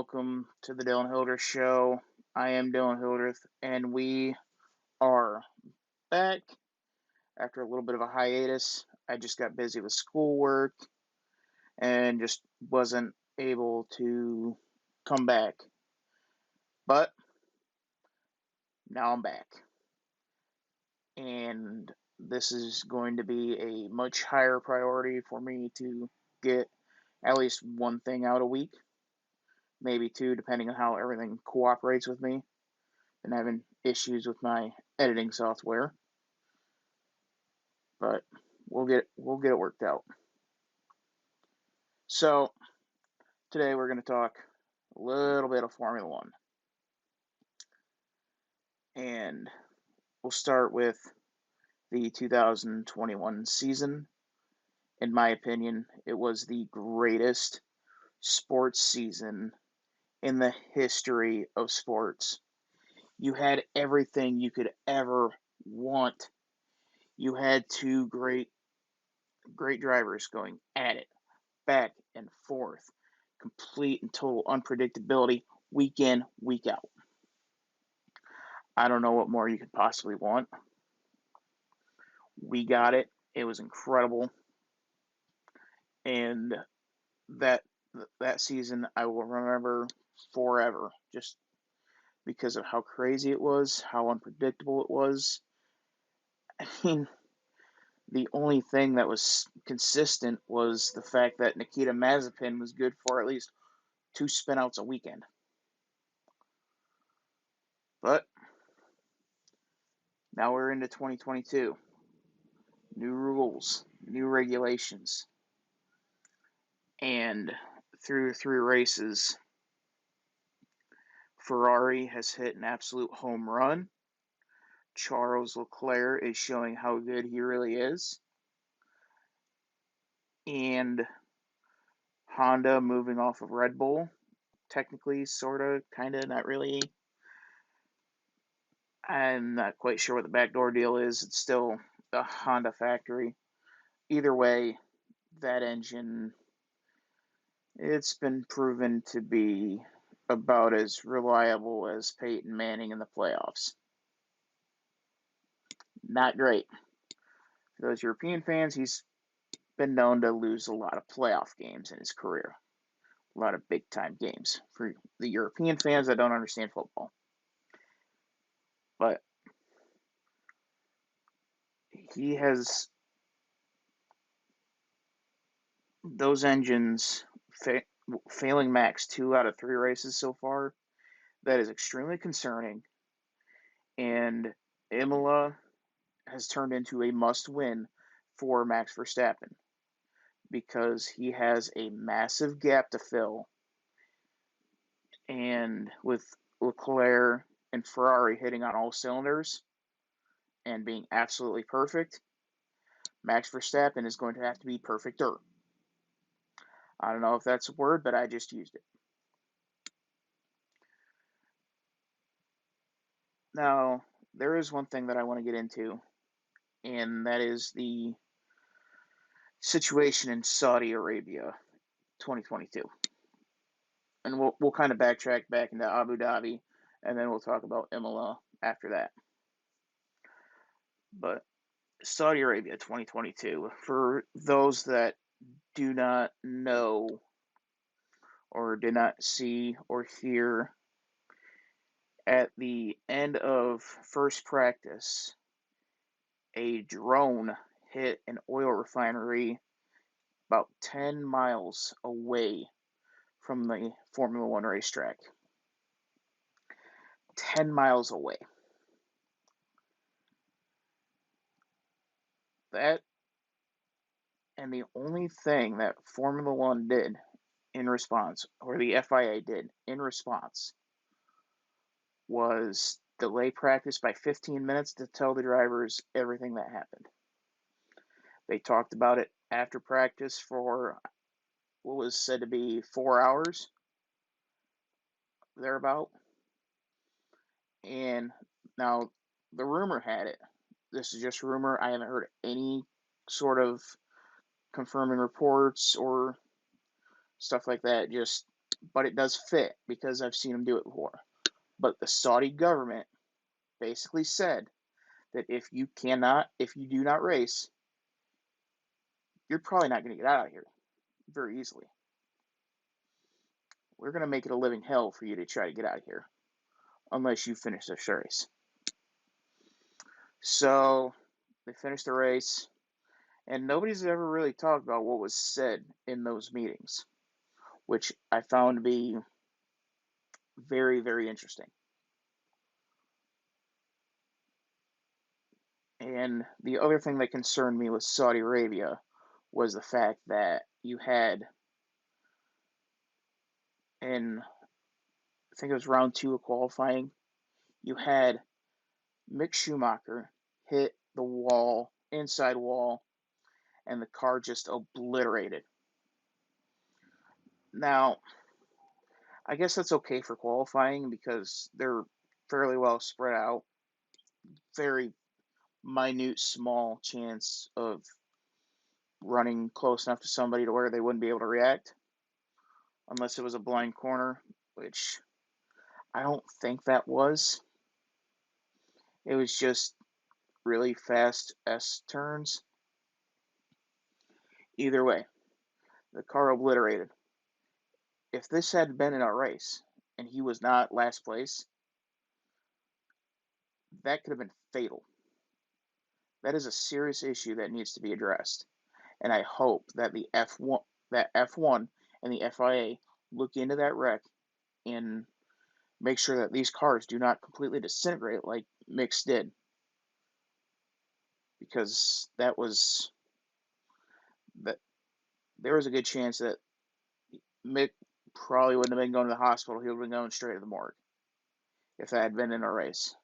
welcome to the Dillon Hildreth Show. I am Dillon Hildreth, and we are back after a little bit of a hiatus. I just got busy with schoolwork and just wasn't able to come back. But now I'm back, and this is going to be a much higher priority for me to get at least one thing out a week, maybe two, depending on how everything cooperates with me. And having issues with my editing software, but we'll get it worked out. So today we're going to talk a little bit of Formula One, and we'll start with the 2021 season. In my opinion, it was the greatest sports season in the history of sports. You had everything you could ever want. You had two great drivers going at it, back and forth, complete and total unpredictability, week in, week out. I don't know what more you could possibly want. We got it. It was incredible. And that that season I will remember forever, just because of how crazy it was, how unpredictable it was. I mean, the only thing that was consistent was the fact that Nikita Mazepin was good for at least two spinouts a weekend. But now we're into 2022. New rules, new regulations. And through three races, Ferrari has hit an absolute home run. Charles Leclerc is showing how good he really is. And Honda moving off of Red Bull. Technically, sort of, kind of, not really. I'm not quite sure what the backdoor deal is. It's still a Honda factory. Either way, that engine, it's been proven to be about as reliable as Peyton Manning in the playoffs. Not great. For those European fans, he's been known to lose a lot of playoff games in his career. A lot of big time games. For the European fans that don't understand football. But he has those engines failing Max 2 out of 3 races so far. That is extremely concerning. And Imola has turned into a must win for Max Verstappen because he has a massive gap to fill. And with Leclerc and Ferrari hitting on all cylinders and being absolutely perfect, Max Verstappen is going to have to be perfecter. I don't know if that's a word, but I just used it. Now, there is one thing that I want to get into, and that is the situation in Saudi Arabia 2022. And we'll kind of backtrack back into Abu Dhabi, and then we'll talk about Imola after that. But Saudi Arabia 2022, for those that do not know or did not see or hear, at the end of first practice, a drone hit an oil refinery about 10 miles away from the Formula One racetrack. 10 miles away. That, and the only thing that Formula One did in response, or the FIA did in response, was delay practice by 15 minutes to tell the drivers everything that happened. They talked about it after practice for what was said to be 4 hours, thereabout. And now the rumor had it. This is just rumor. I haven't heard any sort of confirming reports or stuff like that. Just but it does fit because I've seen him do it before. But the Saudi government basically said that if you do not race, you're probably not going to get out of here very easily. We're going to make it a living hell for you to try to get out of here unless you finish this race. So they finished the race, and nobody's ever really talked about what was said in those meetings, which I found to be very, very interesting. And the other thing that concerned me with Saudi Arabia was the fact that you had, in I think it was round 2 of qualifying, you had Mick Schumacher hit the wall, inside wall, and the car just obliterated. Now, I guess that's okay for qualifying because they're fairly well spread out. Very minute, small chance of running close enough to somebody to where they wouldn't be able to react, unless it was a blind corner, which I don't think that was. It was just really fast S turns. Either way, the car obliterated. If this had been in a race and he was not last place, that could have been fatal. That is a serious issue that needs to be addressed. And I hope that the F1 and the FIA look into that wreck and make sure that these cars do not completely disintegrate like Mick's did. Because there was a good chance that Mick probably wouldn't have been going to the hospital. He would have been going straight to the morgue if that had been in a race.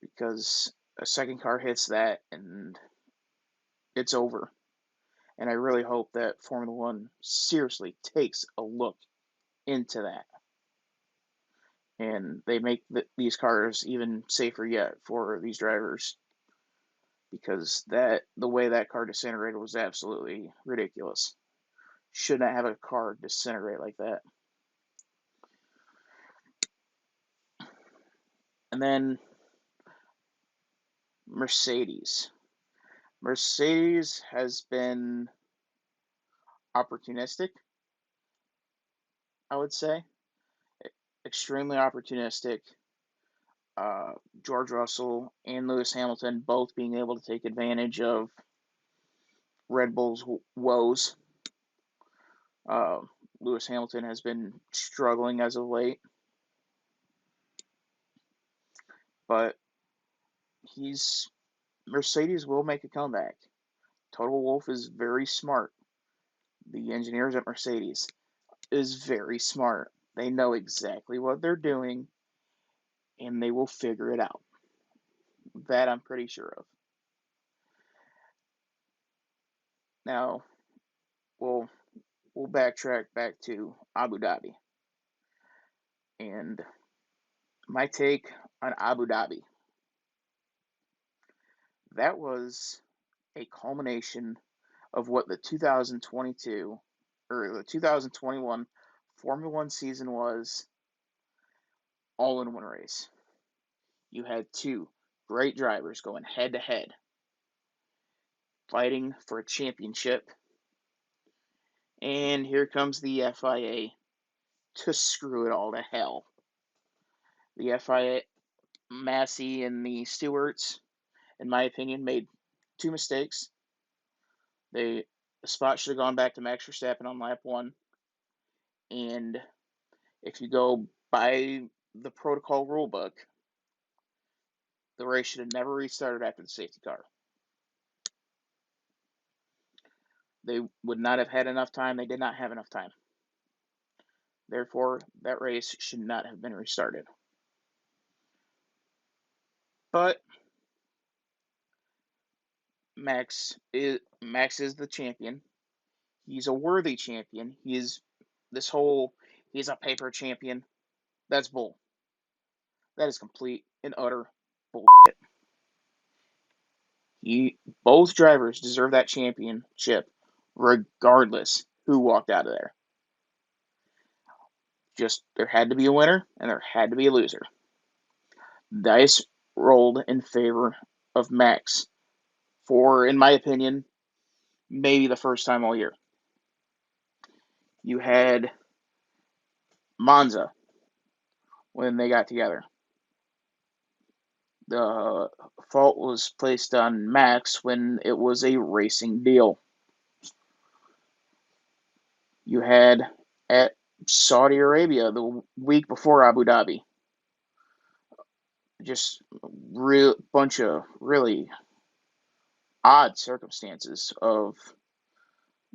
Because a second car hits that and it's over. And I really hope that Formula One seriously takes a look into that. And they make these cars even safer yet for these drivers. Because the way that car disintegrated was absolutely ridiculous. Should not have a car disintegrate like that. And then Mercedes. Mercedes has been opportunistic, I would say. Extremely opportunistic. George Russell and Lewis Hamilton both being able to take advantage of Red Bull's woes. Lewis Hamilton has been struggling as of late, but Mercedes will make a comeback. Toto Wolff is very smart. The engineers at Mercedes is very smart. They know exactly what they're doing, and they will figure it out. That I'm pretty sure of. Now, we'll backtrack back to Abu Dhabi. And my take on Abu Dhabi. That was a culmination of what the 2022 or the 2021 Formula One season was, all in one race. You had two great drivers going head to head, fighting for a championship. And here comes the FIA to screw it all to hell. The FIA, Massey and the Stewarts, in my opinion, made two mistakes. The spot should have gone back to Max Verstappen on lap 1. And if you go by the protocol rulebook, the race should have never restarted after the safety car. They would not have had enough time. They did not have enough time. Therefore, that race should not have been restarted. But Max is the champion. He's a worthy champion. He's a paper champion. That's bull. That is complete and utter bullshit. Both drivers deserve that championship, regardless who walked out of there. Just there had to be a winner and there had to be a loser. Dice rolled in favor of Max for, in my opinion, maybe the first time all year. You had Monza when they got together. The fault was placed on Max when it was a racing deal. You had at Saudi Arabia the week before Abu Dhabi, just real bunch of really odd circumstances of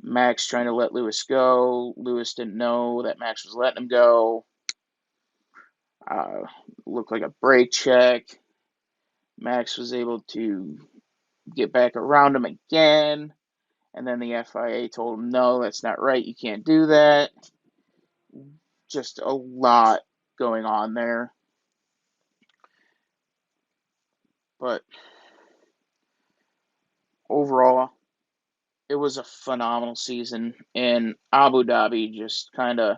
Max trying to let Lewis go. Lewis didn't know that Max was letting him go. Looked like a brake check. Max was able to get back around him again, and then the FIA told him, no, that's not right. You can't do that. Just a lot going on there. But overall, it was a phenomenal season, and Abu Dhabi just kind of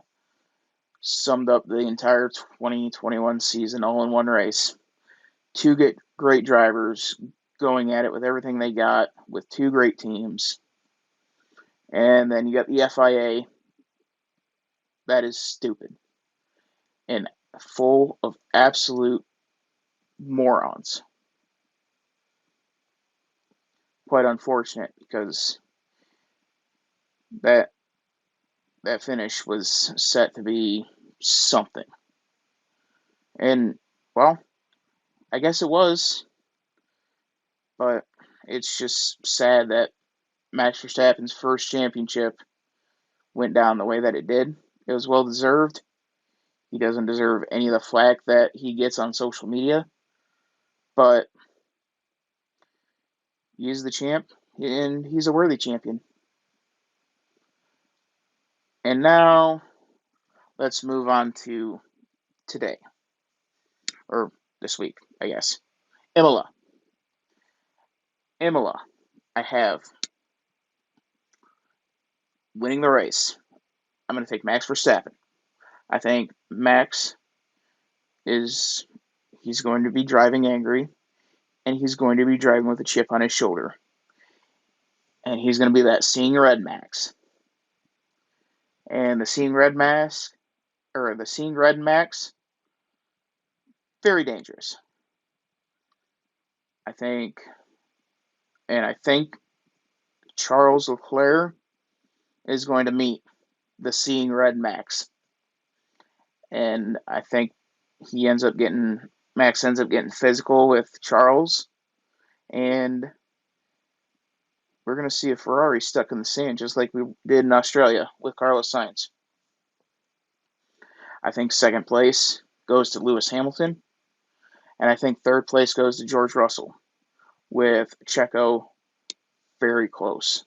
summed up the entire 2021 season all in one race. Two great drivers going at it with everything they got with two great teams. And then you got the FIA that is stupid and full of absolute morons. Quite unfortunate because that finish was set to be something. And well, I guess it was, but it's just sad that Max Verstappen's first championship went down the way that it did. It was well deserved. He doesn't deserve any of the flack that he gets on social media, but he is the champ, and he's a worthy champion. And now let's move on to today, or this week, I guess. Imola. I have winning the race. I'm going to take Max Verstappen. I think Max he's going to be driving angry, and he's going to be driving with a chip on his shoulder. And he's going to be that seeing red Max. And the seeing red Max, very dangerous. I think Charles Leclerc is going to meet the seeing red Max. And I think Max ends up getting physical with Charles, and we're going to see a Ferrari stuck in the sand just like we did in Australia with Carlos Sainz. I think second place goes to Lewis Hamilton, and I think third place goes to George Russell, with Checo very close.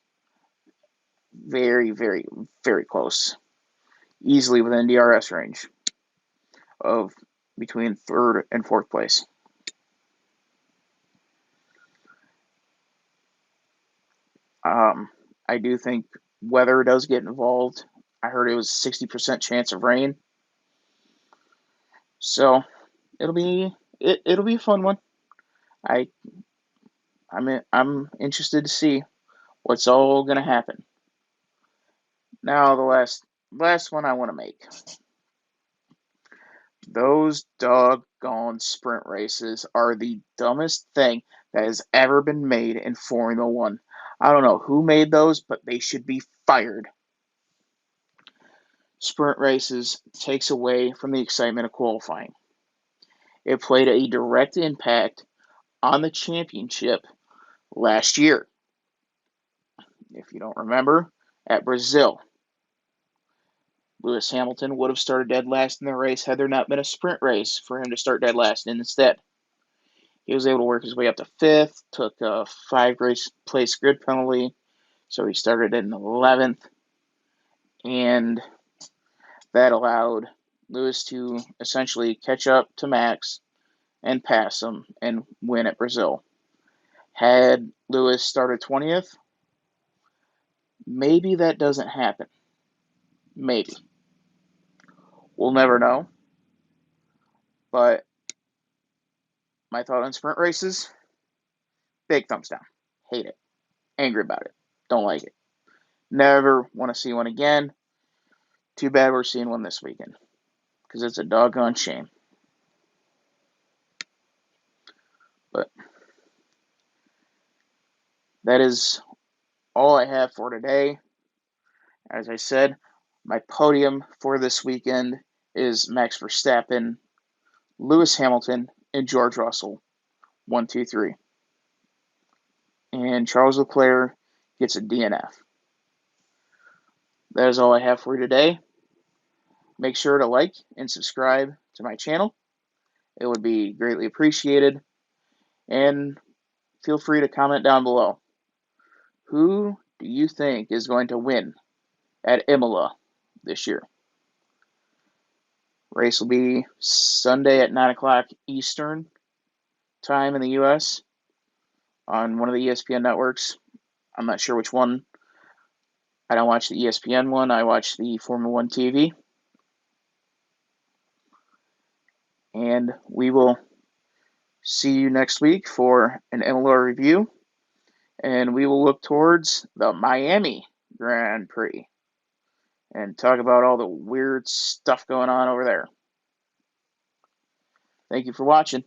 Very, very, very close. Easily within DRS range of between third and fourth place. I do think weather does get involved. I heard it was 60% chance of rain. So it'll be a fun one. I'm interested to see what's all gonna happen. Now the last one I want to make. Those doggone sprint races are the dumbest thing that has ever been made in Formula One. I don't know who made those, but they should be fired. Sprint races takes away from the excitement of qualifying. It played a direct impact on the championship last year. If you don't remember, at Brazil, Lewis Hamilton would have started dead last in the race had there not been a sprint race for him to start dead last in instead. He was able to work his way up to fifth, took a 5-place grid penalty, so he started in 11th, and that allowed Lewis to essentially catch up to Max and pass him and win at Brazil. Had Lewis started 20th, maybe that doesn't happen. Maybe. We'll never know. But my thought on sprint races, big thumbs down. Hate it. Angry about it. Don't like it. Never want to see one again. Too bad we're seeing one this weekend because it's a doggone shame. But that is all I have for today. As I said, my podium for this weekend is Max Verstappen, Lewis Hamilton, and George Russell. 1, 2, 3. And Charles Leclerc gets a DNF. That is all I have for you today. Make sure to like and subscribe to my channel. It would be greatly appreciated. And feel free to comment down below. Who do you think is going to win at Imola this year? Race will be Sunday at 9 o'clock Eastern time in the U.S. on one of the ESPN networks. I'm not sure which one. I don't watch the ESPN one. I watch the Formula One TV. And we will see you next week for an Imola review. And we will look towards the Miami Grand Prix and talk about all the weird stuff going on over there. Thank you for watching.